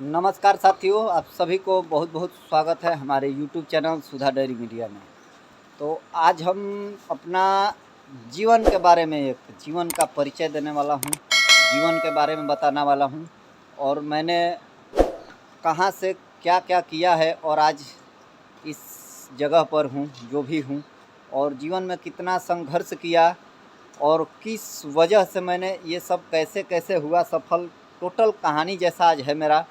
नमस्कार साथियों, आप सभी को बहुत बहुत स्वागत है हमारे YouTube चैनल सुधा डेयरी मीडिया में। तो आज हम अपना जीवन के बारे में एक जीवन का परिचय देने वाला हूँ, जीवन के बारे में बताने वाला हूँ और मैंने कहाँ से क्या क्या किया है और आज इस जगह पर हूँ जो भी हूँ, और जीवन में कितना संघर्ष किया और किस वजह से मैंने ये सब कैसे कैसे हुआ सफल, टोटल कहानी जैसा आज है मेरा।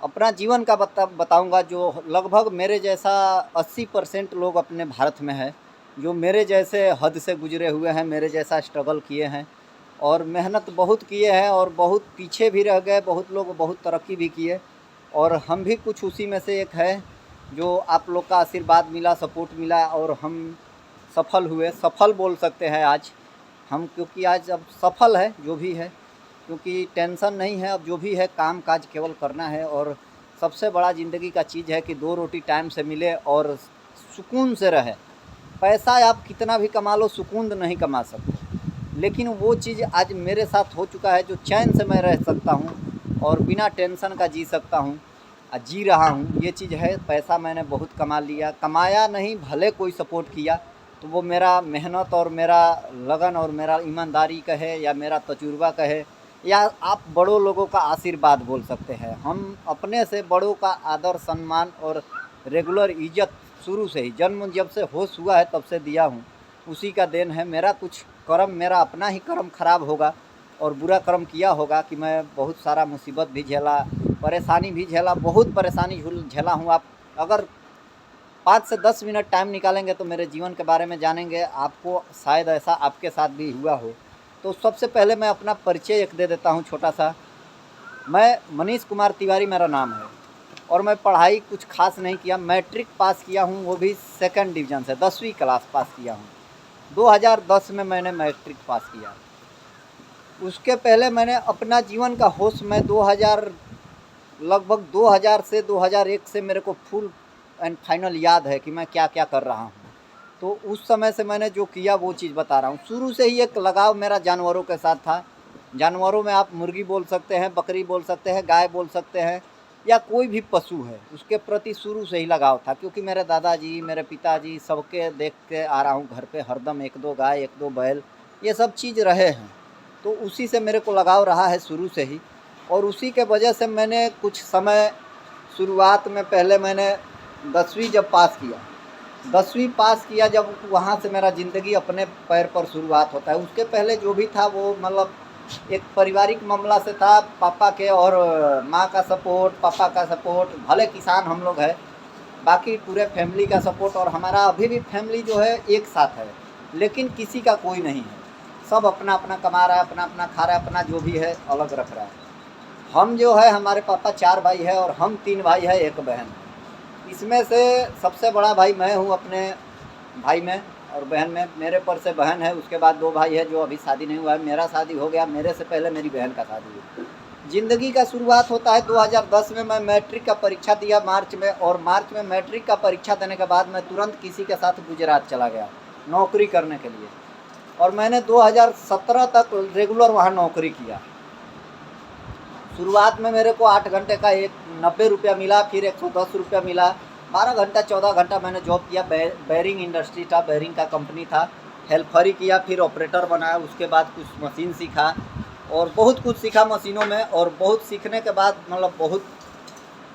अपना जीवन का बताऊंगा जो लगभग मेरे जैसा 80% लोग अपने भारत में है, जो मेरे जैसे हद से गुजरे हुए हैं, मेरे जैसा स्ट्रगल किए हैं और मेहनत बहुत किए हैं और बहुत पीछे भी रह गए, बहुत लोग बहुत तरक्की भी किए और हम भी कुछ उसी में से एक है जो आप लोग का आशीर्वाद मिला, सपोर्ट मिला और हम सफल हुए, सफल बोल सकते हैं आज हम, क्योंकि आज अब सफल है जो भी है, क्योंकि टेंशन नहीं है, अब जो भी है काम काज केवल करना है और सबसे बड़ा ज़िंदगी का चीज़ है कि 2 रोटी टाइम से मिले और सुकून से रहे। पैसा आप कितना भी कमा लो, सुकून नहीं कमा सकते, लेकिन वो चीज़ आज मेरे साथ हो चुका है जो चैन से मैं रह सकता हूँ और बिना टेंशन का जी सकता हूँ, जी रहा हूँ। ये चीज़ है। पैसा मैंने बहुत कमा लिया, कमाया नहीं, भले कोई सपोर्ट किया तो वो मेरा मेहनत और मेरा लगन और मेरा ईमानदारी कहे या मेरा तजुर्बा कहे या आप बड़ों लोगों का आशीर्वाद बोल सकते हैं। हम अपने से बड़ों का आदर सम्मान और रेगुलर इज्जत शुरू से ही, जन्म जब से होश हुआ है तब से दिया हूँ, उसी का देन है। मेरा कुछ कर्म, मेरा अपना ही कर्म खराब होगा और बुरा कर्म किया होगा कि मैं बहुत सारा मुसीबत भी झेला, परेशानी भी झेला, बहुत परेशानी झेला हूँ। आप अगर 5 से 10 मिनट टाइम निकालेंगे तो मेरे जीवन के बारे में जानेंगे, आपको शायद ऐसा आपके साथ भी हुआ हो। तो सबसे पहले मैं अपना परिचय एक दे देता हूँ छोटा सा। मैं मनीष कुमार तिवारी मेरा नाम है और मैं पढ़ाई कुछ खास नहीं किया, मैट्रिक पास किया हूँ, वो भी सेकंड डिवीज़न से, 10वीं क्लास पास किया हूँ। 2010 में मैंने मैट्रिक पास किया। उसके पहले मैंने अपना जीवन का होश मैं 2000, लगभग 2000 से 2001 से मेरे को फुल एंड फाइनल याद है कि मैं क्या क्या कर रहा हूँ। तो उस समय से मैंने जो किया वो चीज़ बता रहा हूँ। शुरू से ही एक लगाव मेरा जानवरों के साथ था। जानवरों में आप मुर्गी बोल सकते हैं, बकरी बोल सकते हैं, गाय बोल सकते हैं या कोई भी पशु है, उसके प्रति शुरू से ही लगाव था, क्योंकि मेरे दादाजी, मेरे पिताजी सबके देख के आ रहा हूँ घर पे हरदम, 1-2 गाय, 1-2 बैल, ये सब चीज़ रहे हैं। तो उसी से मेरे को लगाव रहा है शुरू से ही और उसी के वजह से मैंने कुछ समय शुरुआत में, पहले मैंने 10वीं जब पास किया, 10वीं पास किया जब, वहाँ से मेरा ज़िंदगी अपने पैर पर शुरुआत होता है। उसके पहले जो भी था वो मतलब एक पारिवारिक मामला से था, पापा के और माँ का सपोर्ट, पापा का सपोर्ट, भले किसान हम लोग हैं, बाकी पूरे फैमिली का सपोर्ट, और हमारा अभी भी फैमिली जो है एक साथ है, लेकिन किसी का कोई नहीं है, सब अपना अपना कमा रहा है, अपना अपना खा रहा है, अपना जो भी है अलग रख रहा है। हम जो है, हमारे पापा 4 भाई है और हम 3 भाई है, 1 बहन है। इसमें से सबसे बड़ा भाई मैं हूँ अपने भाई में और बहन में। मेरे पर से बहन है, उसके बाद 2 भाई है जो अभी शादी नहीं हुआ है, मेरा शादी हो गया, मेरे से पहले मेरी बहन का शादी हुई। ज़िंदगी का शुरुआत होता है 2010 में। मैं मैट्रिक का परीक्षा दिया मार्च में, और मार्च में मैट्रिक का परीक्षा देने के बाद मैं तुरंत किसी के साथ गुजरात चला गया नौकरी करने के लिए, और मैंने 2017 तक रेगुलर वहाँ नौकरी किया। शुरुआत में मेरे को 8 घंटे का 90 रुपया मिला, फिर 110 रुपया मिला, 12 घंटा 14 घंटा मैंने जॉब किया। बैरिंग इंडस्ट्री था, बैरिंग का कंपनी था, हेल्पर ही किया, फिर ऑपरेटर बनाया। उसके बाद कुछ मशीन सीखा और बहुत कुछ सीखा मशीनों में, और बहुत सीखने के बाद मतलब बहुत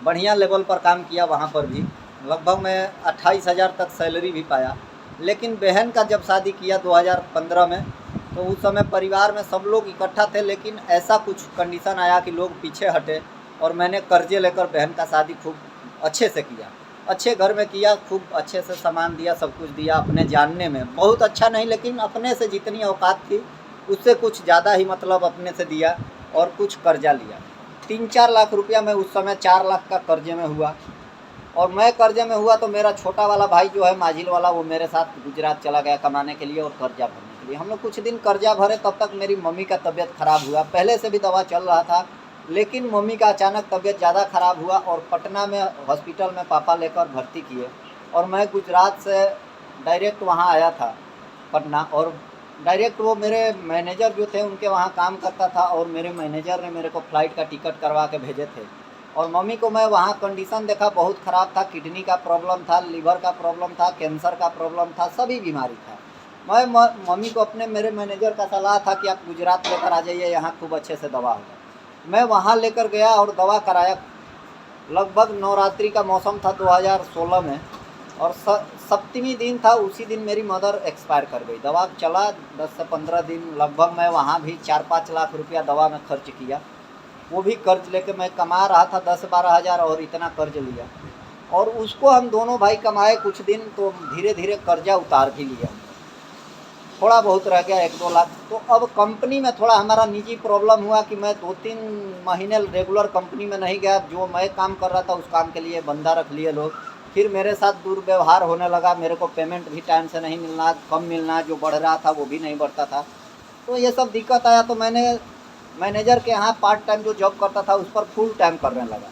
बढ़िया लेवल पर काम किया वहाँ पर भी। लगभग मैं 28,000 तक सैलरी भी पाया। लेकिन बहन का जब शादी किया 2015 में, तो उस समय परिवार में सब लोग इकट्ठा थे, लेकिन ऐसा कुछ कंडीशन आया कि लोग पीछे हटे और मैंने कर्जे लेकर बहन का शादी खूब अच्छे से किया, अच्छे घर में किया, खूब अच्छे से सामान दिया, सब कुछ दिया। अपने जानने में बहुत अच्छा नहीं, लेकिन अपने से जितनी औकात थी उससे कुछ ज़्यादा ही मतलब अपने से दिया और कुछ कर्जा लिया। 3-4 लाख रुपया मैं उस समय 4 लाख का कर्जे में हुआ, और मैं कर्जे में हुआ तो मेरा छोटा वाला भाई जो है माजिल वाला, वो मेरे साथ गुजरात चला गया कमाने के लिए और कर्जा भरने के लिए। हम लोग कुछ दिन कर्जा भरे, तब तक मेरी मम्मी का तबीयत ख़राब हुआ। पहले से भी दवा चल रहा था, लेकिन मम्मी का अचानक तबीयत ज़्यादा ख़राब हुआ और पटना में हॉस्पिटल में पापा लेकर भर्ती किए, और मैं गुजरात से डायरेक्ट वहाँ आया था पटना, और डायरेक्ट वो मेरे मैनेजर जो थे उनके वहाँ काम करता था, और मेरे मैनेजर ने मेरे को फ़्लाइट का टिकट करवा के भेजे थे। और मम्मी को मैं वहाँ कंडीशन देखा, बहुत ख़राब था, किडनी का प्रॉब्लम था, लीवर का प्रॉब्लम था, कैंसर का प्रॉब्लम था, सभी बीमारी था। मैं मम्मी को अपने मेरे मैनेजर का सलाह था कि आप गुजरात लेकर आ जाइए, यहाँ खूब अच्छे से दवा होगा। मैं वहाँ लेकर गया और दवा कराया। लगभग नवरात्रि का मौसम था 2016 में, और सप्तमी दिन था, उसी दिन मेरी मदर एक्सपायर कर गई। दवा चला 10 से 15 दिन, लगभग मैं वहाँ भी 4-5 लाख रुपया दवा में खर्च किया। वो भी कर्ज लेके मैं कमा रहा था 10-12 हज़ार, और इतना कर्ज लिया। और उसको हम दोनों भाई कमाए कुछ दिन, तो धीरे धीरे कर्जा उतार भी लिया। थोड़ा बहुत रह गया 1-2 लाख। तो अब कंपनी में थोड़ा हमारा निजी प्रॉब्लम हुआ कि मैं 2-3 महीने रेगुलर कंपनी में नहीं गया। जो मैं काम कर रहा था उस काम के लिए बंदा रख लिए लोग। फिर मेरे साथ दुर्व्यवहार होने लगा, मेरे को पेमेंट भी टाइम से नहीं मिलना, कम मिलना, जो बढ़ रहा था वो भी नहीं बढ़ता था। तो ये सब दिक्कत आया, तो मैंने मैनेजर के यहाँ पार्ट टाइम जो जॉब करता था उस पर फुल टाइम करने लगा।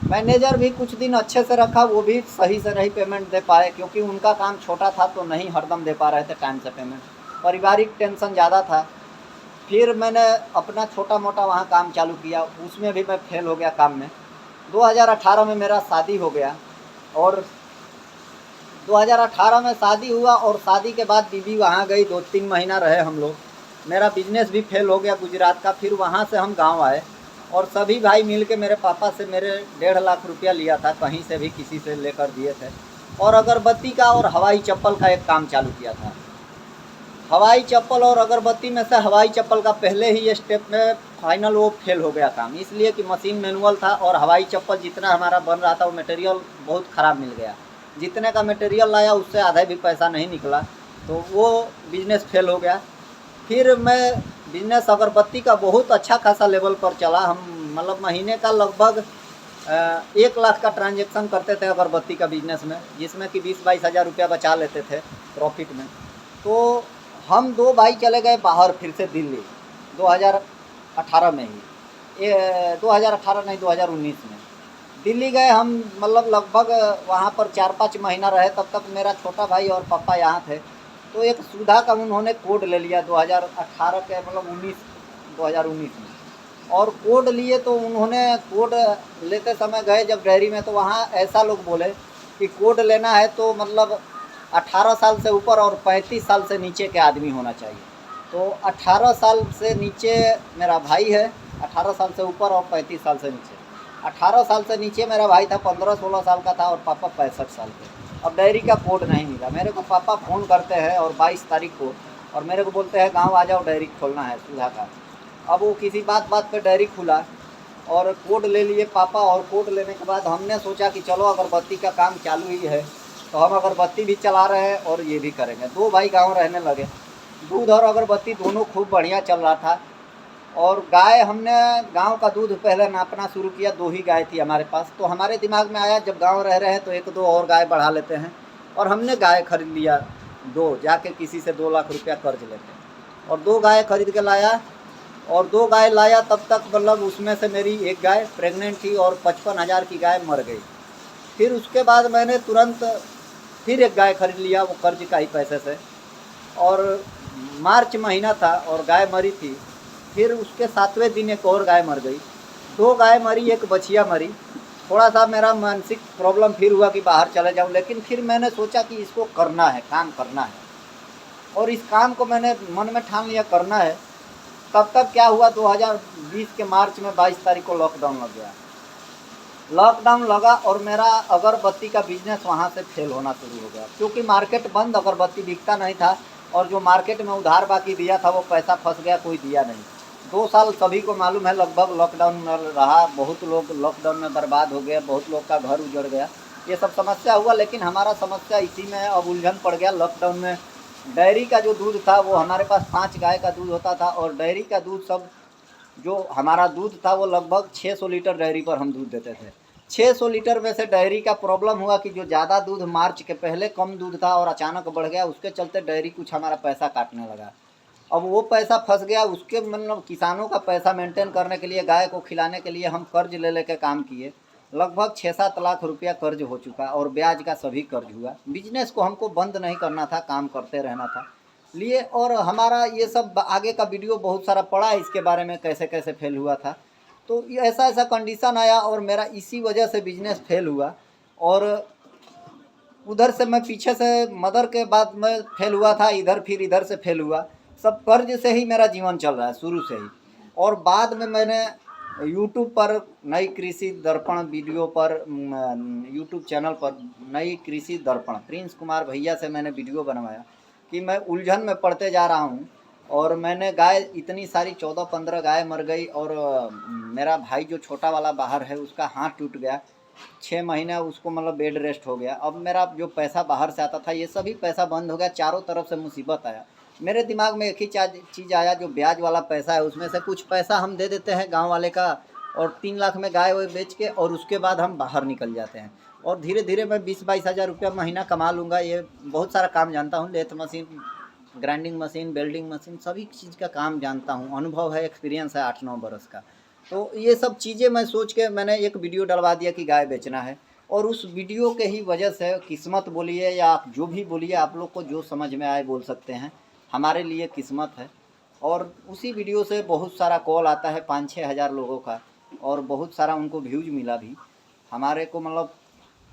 मैनेजर भी कुछ दिन अच्छे से रखा, वो भी सही से नहीं पेमेंट दे पाए, क्योंकि उनका काम छोटा था तो नहीं हरदम दे पा रहे थे टाइम से पेमेंट। पारिवारिक टेंशन ज़्यादा था। फिर मैंने अपना छोटा मोटा वहाँ काम चालू किया, उसमें भी मैं फेल हो गया काम में। 2018 में मेरा शादी हो गया, और 2018 में शादी हुआ, और शादी के बाद बीवी वहाँ गई, 2-3 महीना रहे हम लोग। मेरा बिजनेस भी फेल हो गया गुजरात का। फिर वहाँ से हम गांव आए, और सभी भाई मिल के मेरे पापा से मेरे 1.5 लाख रुपया लिया था, कहीं से भी किसी से लेकर दिए थे। और अगरबत्ती का और हवाई चप्पल का एक काम चालू किया था। हवाई चप्पल और अगरबत्ती में से हवाई चप्पल का पहले ही स्टेप में फाइनल वो फेल हो गया काम, इसलिए कि मशीन मैनुअल था, और हवाई चप्पल जितना हमारा बन रहा था वो मटेरियल बहुत ख़राब मिल गया। जितने का मटेरियल लाया उससे आधा भी पैसा नहीं निकला, तो वो बिजनेस फेल हो गया। फिर मैं बिजनेस अगरबत्ती का बहुत अच्छा खासा लेवल पर चला। हम मतलब महीने का लगभग 1 लाख का ट्रांजेक्शन करते थे अगरबत्ती का बिजनेस में, जिसमें कि 20-22 हज़ार रुपया बचा लेते थे प्रॉफिट में। तो हम 2 भाई चले गए बाहर फिर से दिल्ली 2018 में ही, 2018 नहीं 2019 में दिल्ली गए हम। मतलब लगभग वहाँ पर 4-5 महीना रहे, तब तक मेरा छोटा भाई और पापा यहाँ थे। तो एक सुधा का उन्होंने कोड ले लिया 2018 के, मतलब 2019 में। और कोड लिए तो उन्होंने कोड लेते समय गए जब डेयरी में, तो वहाँ ऐसा लोग बोले कि कोड लेना है तो मतलब 18 साल से ऊपर और 35 साल से नीचे के आदमी होना चाहिए। तो 18 साल से नीचे मेरा भाई है, 18 साल से ऊपर और 35 साल से नीचे। 18 साल से नीचे मेरा भाई था, 15-16 साल का था, और पापा 65 साल के। अब डेयरी का कोड नहीं मिला मेरे को। पापा फ़ोन करते हैं और 22 तारीख को, और मेरे को बोलते हैं गांव आ जाओ, डेयरी खोलना है सुधा का। अब वो किसी बात बात पे डेयरी खुला, और कोड ले लिए पापा। और कोड लेने के बाद हमने सोचा कि चलो अगरबत्ती का काम चालू ही है, तो हम अगरबत्ती भी चला रहे हैं और ये भी करेंगे। 2 भाई गाँव रहने लगे। दूध और अगरबत्ती दोनों खूब बढ़िया चल रहा था। और गाय, हमने गांव का दूध पहले नापना शुरू किया। 2 ही गाय थी हमारे पास, तो हमारे दिमाग में आया जब गांव रह रहे हैं तो 1-2 और गाय बढ़ा लेते हैं। और हमने गाय खरीद लिया 2, जाके किसी से 2 लाख रुपया कर्ज लेते, और 2 गाय खरीद के लाया। और 2 गाय लाया तब तक, मतलब उसमें से मेरी 1 गाय प्रेग्नेंट थी, और 55,000 की गाय मर गई। फिर उसके बाद मैंने तुरंत फिर 1 गाय खरीद लिया, वो कर्ज का ही पैसे से। और मार्च महीना था और गाय मरी थी। फिर उसके 7वें दिन एक और गाय मर गई। 2 गाय मरी, 1 बछिया मरी। थोड़ा सा मेरा मानसिक प्रॉब्लम फिर हुआ कि बाहर चले जाऊं, लेकिन फिर मैंने सोचा कि इसको करना है, काम करना है, और इस काम को मैंने मन में ठान लिया करना है। तब तक क्या हुआ, 2020 के मार्च में 22 तारीख को लॉकडाउन लग गया। लॉकडाउन लगा और मेरा अगरबत्ती का बिजनेस वहाँ से फेल होना शुरू हो गया, क्योंकि मार्केट बंद, अगरबत्ती बिकता नहीं था। और जो मार्केट में उधार बाकी दिया था वो पैसा फंस गया, कोई दिया नहीं। 2 साल सभी को मालूम है लगभग लॉकडाउन में रहा। बहुत लोग लॉकडाउन में बर्बाद हो गए, बहुत लोग का घर उजड़ गया, ये सब समस्या हुआ। लेकिन हमारा समस्या इसी में अब उलझन पड़ गया लॉकडाउन में। डेयरी का जो दूध था वो हमारे पास 5 गाय का दूध होता था, और डेयरी का दूध सब जो हमारा दूध था वो लगभग 600 लीटर डेयरी पर हम दूध देते थे। 600 लीटर में से डेयरी का प्रॉब्लम हुआ कि जो ज़्यादा दूध मार्च के पहले कम दूध था और अचानक बढ़ गया, उसके चलते डेयरी कुछ हमारा पैसा काटने लगा। अब वो पैसा फंस गया, उसके मतलब किसानों का पैसा मेंटेन करने के लिए, गाय को खिलाने के लिए हम कर्ज ले लेके काम किए। लगभग 6-7 लाख रुपया कर्ज हो चुका, और ब्याज का सभी कर्ज हुआ। बिजनेस को हमको बंद नहीं करना था, काम करते रहना था। लिए। और हमारा ये सब आगे का वीडियो बहुत सारा पड़ा है इसके बारे में, कैसे कैसे फेल हुआ था। तो ये ऐसा ऐसा कंडीशन आया और मेरा इसी वजह से बिजनेस फेल हुआ। और उधर से मैं पीछे से मदर के बाद में फेल हुआ था, इधर फिर इधर से फेल हुआ। सब कर्ज से ही मेरा जीवन चल रहा है शुरू से ही। और बाद में मैंने यूट्यूब पर नई कृषि दर्पण वीडियो पर, यूट्यूब चैनल पर नई कृषि दर्पण प्रिंस कुमार भैया से मैंने वीडियो बनवाया कि मैं उलझन में पड़ते जा रहा हूँ। और मैंने गाय इतनी सारी 14-15 गाय मर गई। और मेरा भाई जो छोटा वाला बाहर है उसका हाथ टूट गया, 6 महीने उसको मतलब बेड रेस्ट हो गया। अब मेरा जो पैसा बाहर से आता था ये सभी पैसा बंद हो गया, चारों तरफ से मुसीबत आया। मेरे दिमाग में एक ही चीज़ आया, जो ब्याज वाला पैसा है उसमें से कुछ पैसा हम दे देते हैं गांव वाले का, और 3 लाख में गाय वो बेच के, और उसके बाद हम बाहर निकल जाते हैं। और धीरे धीरे मैं 20-22 हज़ार रुपया महीना कमा लूँगा। ये बहुत सारा काम जानता हूँ, lathe machine, grinding machine, welding machine, सभी चीज़ का काम जानता हूँ, अनुभव है, एक्सपीरियंस है 8-9 बरस का। तो ये सब चीज़ें मैं सोच के मैंने एक वीडियो डलवा दिया कि गाय बेचना है। और उस वीडियो के ही वजह से, किस्मत बोलिए या आप जो भी बोलिए, आप लोग को जो समझ में आए बोल सकते हैं, हमारे लिए किस्मत है। और उसी वीडियो से बहुत सारा कॉल आता है 5-6 हज़ार लोगों का, और बहुत सारा उनको व्यूज मिला भी, हमारे को मतलब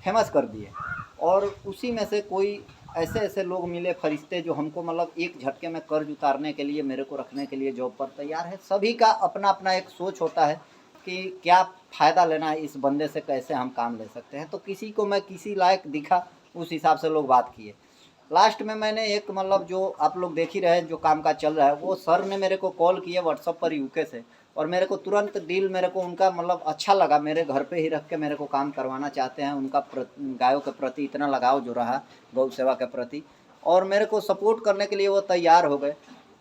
फेमस कर दिए। और उसी में से कोई ऐसे ऐसे लोग मिले फरिश्ते जो हमको मतलब एक झटके में कर्ज उतारने के लिए, मेरे को रखने के लिए जॉब पर तैयार है। सभी का अपना अपना एक सोच होता है कि क्या फ़ायदा लेना है इस बंदे से, कैसे हम काम ले सकते हैं। तो किसी को मैं किसी लायक दिखा, उस हिसाब से लोग बात किए। लास्ट में मैंने एक मतलब जो आप लोग देख ही रहे हैं जो काम काज चल रहा है, वो सर ने मेरे को कॉल किया व्हाट्सअप पर यूके से, और मेरे को तुरंत डील मेरे को उनका मतलब अच्छा लगा। मेरे घर पे ही रख के मेरे को काम करवाना चाहते हैं। उनका गायों के प्रति इतना लगाव जो रहा, गौ सेवा के प्रति, और मेरे को सपोर्ट करने के लिए वो तैयार हो गए।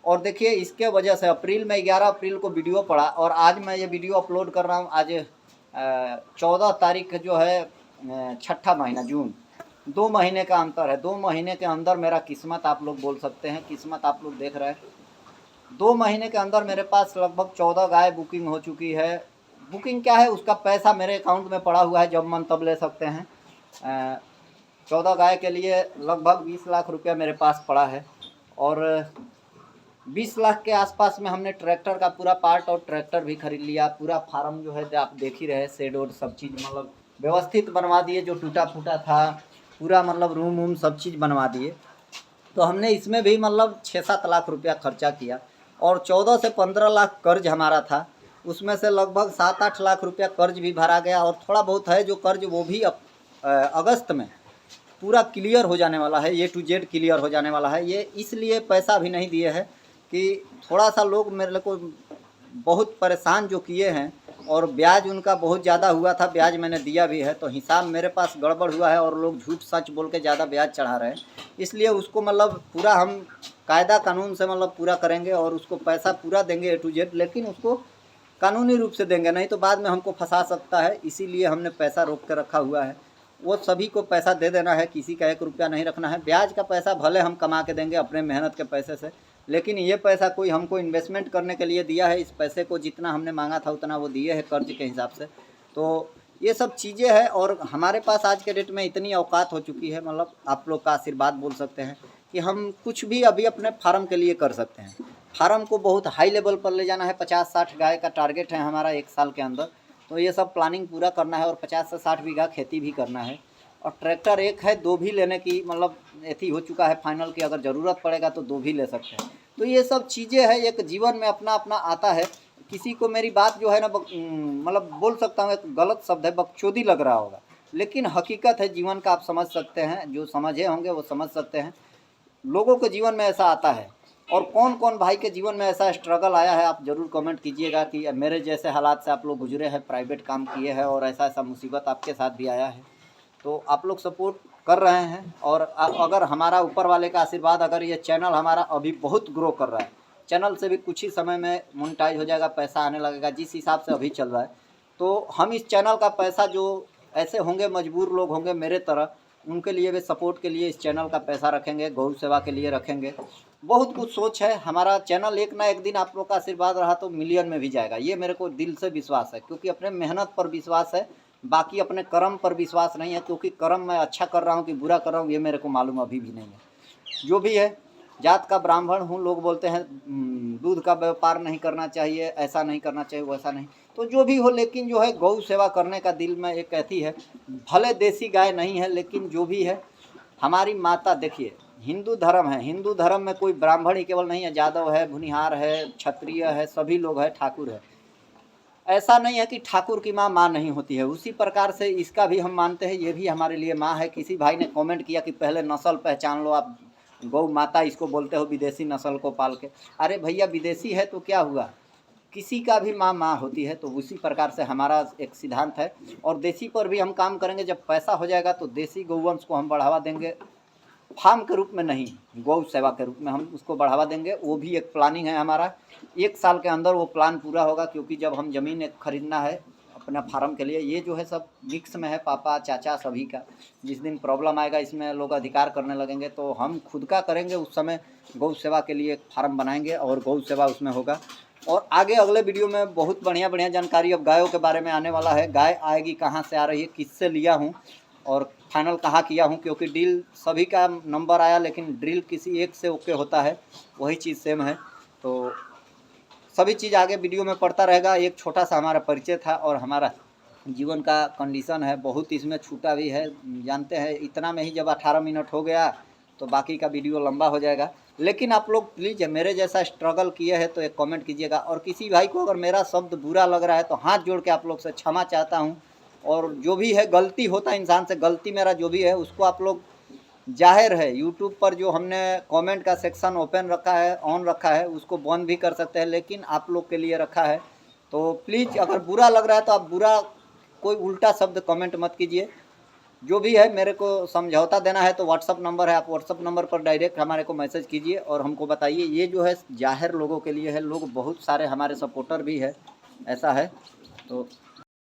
और देखिए इसके वजह से अप्रैल में 11 अप्रैल को वीडियो पड़ा, और आज मैं ये वीडियो अपलोड कर रहा हूँ। आज 14 तारीख जो है, 6ठा महीना जून, 2 महीने का अंतर है। 2 महीने के अंदर मेरा किस्मत आप लोग बोल सकते हैं, किस्मत आप लोग देख रहे हैं। 2 महीने के अंदर मेरे पास लगभग 14 गाय बुकिंग हो चुकी है। बुकिंग क्या है, उसका पैसा मेरे अकाउंट में पड़ा हुआ है, जब मन तब ले सकते हैं। 14 गाय के लिए लगभग 20 लाख रुपया मेरे पास पड़ा है। और 20 लाख के आसपास में हमने ट्रैक्टर का पूरा पार्ट और ट्रैक्टर भी खरीद लिया। पूरा फार्म जो है आप देख ही रहे, शेड और सब चीज़ मतलब व्यवस्थित बनवा दिए, जो टूटा फूटा था पूरा मतलब रूम वूम सब चीज़ बनवा दिए। तो हमने इसमें भी मतलब 6-7 लाख रुपया खर्चा किया, और 14 से 15 लाख कर्ज हमारा था। उसमें से लगभग 7-8 लाख रुपया कर्ज भी भरा गया, और थोड़ा बहुत है जो कर्ज वो भी अगस्त में पूरा क्लियर हो जाने वाला है, A to Z क्लियर हो जाने वाला है। ये इसलिए पैसा अभी नहीं दिए हैं कि थोड़ा सा लोग मेरे को बहुत परेशान जो किए हैं, और ब्याज उनका बहुत ज़्यादा हुआ था, ब्याज मैंने दिया भी है, तो हिसाब मेरे पास गड़बड़ हुआ है, और लोग झूठ सच बोल के ज़्यादा ब्याज चढ़ा रहे हैं। इसलिए उसको मतलब पूरा हम कायदा कानून से मतलब पूरा करेंगे, और उसको पैसा पूरा देंगे A to Z, लेकिन उसको कानूनी रूप से देंगे, नहीं तो बाद में हमको फंसा सकता है। इसीलिए हमने पैसा रोक कर रखा हुआ है। वो सभी को पैसा दे देना है, किसी का 1 रुपया नहीं रखना है। ब्याज का पैसा भले हम कमा के देंगे अपने मेहनत के पैसे से, लेकिन ये पैसा कोई हमको इन्वेस्टमेंट करने के लिए दिया है। इस पैसे को जितना हमने मांगा था उतना वो दिए हैं कर्ज के हिसाब से। तो ये सब चीज़ें हैं, और हमारे पास आज के डेट में इतनी औकात हो चुकी है, मतलब आप लोग का आशीर्वाद बोल सकते हैं, कि हम कुछ भी अभी अपने फार्म के लिए कर सकते हैं। फार्म को बहुत हाई लेवल पर ले जाना है, 50-60 गाय का टारगेट है हमारा 1 साल के अंदर। तो ये सब प्लानिंग पूरा करना है, और 50 से 60 बीघा खेती भी करना है। और ट्रैक्टर एक है, 2 भी लेने की मतलब एथी हो चुका है फाइनल की, अगर ज़रूरत पड़ेगा तो 2 भी ले सकते हैं। तो ये सब चीज़ें हैं, एक जीवन में अपना अपना आता है। किसी को मेरी बात जो है ना मतलब बोल सकता हूँ, एक गलत शब्द है, बकचोदी लग रहा होगा, लेकिन हकीकत है जीवन का, आप समझ सकते हैं, जो समझे होंगे वो समझ सकते हैं। लोगों के जीवन में ऐसा आता है। और कौन कौन भाई के जीवन में ऐसा स्ट्रगल आया है, आप ज़रूर कमेंट कीजिएगा कि मेरे जैसे हालात से आप लोग गुजरे हैं, प्राइवेट काम किए हैं, और ऐसा ऐसा मुसीबत आपके साथ भी आया है। तो आप लोग सपोर्ट कर रहे हैं, और अगर हमारा ऊपर वाले का आशीर्वाद, अगर ये चैनल हमारा अभी बहुत ग्रो कर रहा है, चैनल से भी कुछ ही समय में मोनेटाइज हो जाएगा, पैसा आने लगेगा जिस हिसाब से अभी चल रहा है। तो हम इस चैनल का पैसा, जो ऐसे होंगे मजबूर लोग होंगे मेरे तरह, उनके लिए भी सपोर्ट के लिए इस चैनल का पैसा रखेंगे, गौ सेवा के लिए रखेंगे। बहुत कुछ सोच है हमारा। चैनल एक ना एक दिन आप लोग का आशीर्वाद रहा तो मिलियन में भी जाएगा, ये मेरे को दिल से विश्वास है, क्योंकि अपने मेहनत पर विश्वास है, बाकी अपने कर्म पर विश्वास नहीं है। क्योंकि कर्म मैं अच्छा कर रहा हूँ कि बुरा कर रहा हूँ ये मेरे को मालूम अभी भी नहीं है। जो भी है, जात का ब्राह्मण हूँ, लोग बोलते हैं दूध का व्यापार नहीं करना चाहिए, ऐसा नहीं करना चाहिए, वैसा नहीं। तो जो भी हो, लेकिन जो है गौ सेवा करने का दिल में एक कहती है, भले देसी गाय नहीं है लेकिन जो भी है हमारी माता। देखिए हिंदू धर्म है, हिंदू धर्म में कोई ब्राह्मण ही केवल नहीं है, यादव है, भुनिहार है, क्षत्रिय है, सभी लोग हैं, ठाकुर है। ऐसा नहीं है कि ठाकुर की माँ नहीं होती है, उसी प्रकार से इसका भी हम मानते हैं, ये भी हमारे लिए माँ है। किसी भाई ने कमेंट किया कि पहले नस्ल पहचान लो, आप गौ माता इसको बोलते हो विदेशी नस्ल को पाल के। अरे भैया विदेशी है तो क्या हुआ, किसी का भी माँ होती है। तो उसी प्रकार से हमारा एक सिद्धांत है, और देसी पर भी हम काम करेंगे। जब पैसा हो जाएगा तो देसी गौवंश को हम बढ़ावा देंगे, फार्म के रूप में नहीं, गौ सेवा के रूप में हम उसको बढ़ावा देंगे। वो भी एक प्लानिंग है हमारा, 1 साल के अंदर वो प्लान पूरा होगा। क्योंकि जब हम ज़मीन एक खरीदना है अपना फार्म के लिए, ये जो है सब मिक्स में है, पापा चाचा सभी का। जिस दिन प्रॉब्लम आएगा, इसमें लोग अधिकार करने लगेंगे, तो हम खुद का करेंगे। उस समय गौ सेवा के लिए एक फार्म बनाएंगे और गौ सेवा उसमें होगा। और आगे अगले वीडियो में बहुत बढ़िया बढ़िया जानकारी अब गायों के बारे में आने वाला है। गाय आएगी, कहाँ से आ रही है, किससे लिया हूँ और फाइनल कहाँ किया हूँ। क्योंकि डील सभी का नंबर आया, लेकिन ड्रिल किसी एक से ओके होता है, वही चीज़ सेम है। तो सभी चीज़ आगे वीडियो में पड़ता रहेगा। एक छोटा सा हमारा परिचय था और हमारा जीवन का कंडीशन है, बहुत इसमें छूटा भी है, जानते हैं। इतना में ही जब 18 मिनट हो गया तो बाकी का वीडियो लंबा हो जाएगा। लेकिन आप लोग प्लीज़ मेरे जैसा स्ट्रगल किए हैं तो एक कमेंट कीजिएगा। और किसी भाई को अगर मेरा शब्द बुरा लग रहा है तो हाथ जोड़ के आप लोग से क्षमा चाहता हूँ। और जो भी है गलती होता है इंसान से, गलती मेरा जो भी है उसको आप लोग, जाहिर है यूट्यूब पर जो हमने कमेंट का सेक्शन ओपन रखा है, ऑन रखा है, उसको बंद भी कर सकते हैं, लेकिन आप लोग के लिए रखा है। तो प्लीज़ अगर बुरा लग रहा है तो आप बुरा कोई उल्टा शब्द कमेंट मत कीजिए। जो भी है मेरे को समझौता देना है तो व्हाट्सअप नंबर है, आप व्हाट्सअप नंबर पर डायरेक्ट हमारे को मैसेज कीजिए और हमको बताइए। ये जो है जाहिर लोगों के लिए है, लोग बहुत सारे हमारे सपोर्टर भी है, ऐसा है। तो